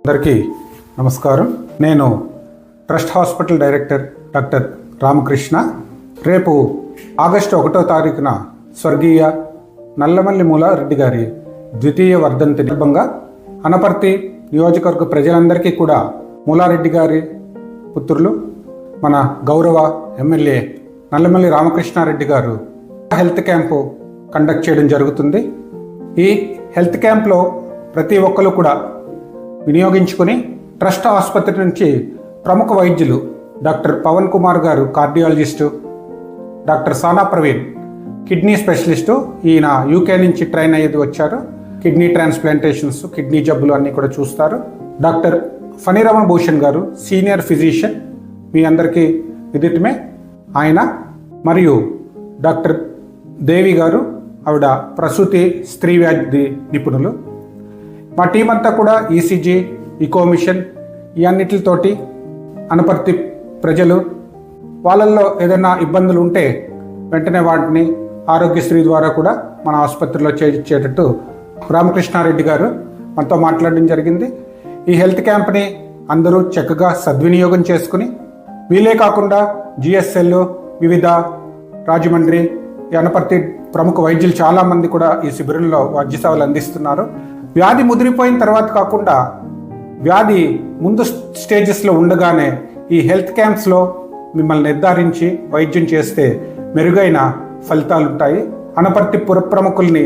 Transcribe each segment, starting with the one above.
అందరికీ నమస్కారం. నేను trust hospital director doctor Ramakrishna. రేపు ఆగస్టు 1వ తారీఖున స్వర్గీయ నల్లమల్లి మూలారెడ్డి గారి ద్వితీయ వర్ధంతి సందర్భంగా అనపర్తి నియోజకవర్గ ప్రజలందరికీ కూడా మూలారెడ్డి గారి పుత్రులు మన గౌరవ ఎమ్మెల్యే నల్లమల్లి రామకృష్ణారెడ్డి గారు హెల్త్ క్యాంపు కండక్ట్ చేయడం జరుగుతుంది. ఈ హెల్త్ క్యాంప్లో ప్రతి ఒక్కరు కూడా వినియోగించుకొని ట్రస్ట్ ఆసుపత్రి నుంచి ప్రముఖ వైద్యులు డాక్టర్ పవన్ కుమార్ గారు కార్డియాలజిస్టు, డాక్టర్ సానా ప్రవీణ్ కిడ్నీ స్పెషలిస్టు, ఈయన యూకే నుంచి ట్రైన్ అయ్యేది వచ్చారు. కిడ్నీ ట్రాన్స్ప్లాంటేషన్స్, కిడ్నీ జబ్బులు అన్నీ కూడా చూస్తారు. డాక్టర్ ఫణిరమణ భూషణ్ గారు సీనియర్ ఫిజిషియన్, మీ అందరికీ విదితమే ఆయన. మరియు డాక్టర్ దేవి గారు, ఆవిడ ప్రసూతి స్త్రీ వ్యాధి నిపుణులు. మా టీం అంతా కూడా ఈసీజీ, ఈకో మిషన్ ఈ అన్నిటితోటి అనపర్తి ప్రజలు వాళ్ళల్లో ఏదైనా ఇబ్బందులు ఉంటే వెంటనే వాటిని ఆరోగ్యశ్రీ ద్వారా కూడా మన ఆసుపత్రిలో చేయించేటట్టు రామకృష్ణారెడ్డి గారు మనతో మాట్లాడడం జరిగింది. ఈ హెల్త్ క్యాంప్ని అందరూ చక్కగా సద్వినియోగం చేసుకుని, వీలే కాకుండా జిఎస్ఎల్, వివిధ రాజమండ్రి, అనపర్తి ప్రముఖ వైద్యులు చాలామంది కూడా ఈ శిబిరంలో వైద్య సేవలు అందిస్తున్నారు. వ్యాధి ముదిరిపోయిన తర్వాత కాకుండా వ్యాధి ముందు స్టేజెస్లో ఉండగానే ఈ హెల్త్ క్యాంప్స్లో మిమ్మల్ని నిర్ధారించి వైద్యం చేస్తే మెరుగైన ఫలితాలు ఉంటాయి. అనపర్తి పుర ప్రముఖుల్ని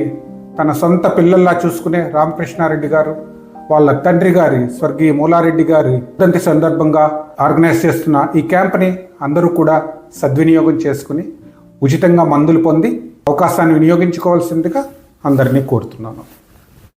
తన సొంత పిల్లల్లా చూసుకునే రామకృష్ణారెడ్డి గారు వాళ్ళ తండ్రి గారి స్వర్గీయ మూలారెడ్డి గారి వర్ధంతి సందర్భంగా ఆర్గనైజ్ చేస్తున్న ఈ క్యాంప్ని అందరూ కూడా సద్వినియోగం చేసుకుని ఉచితంగా మందులు పొంది అవకాశాన్ని వినియోగించుకోవాల్సిందిగా అందరినీ కోరుతున్నాను.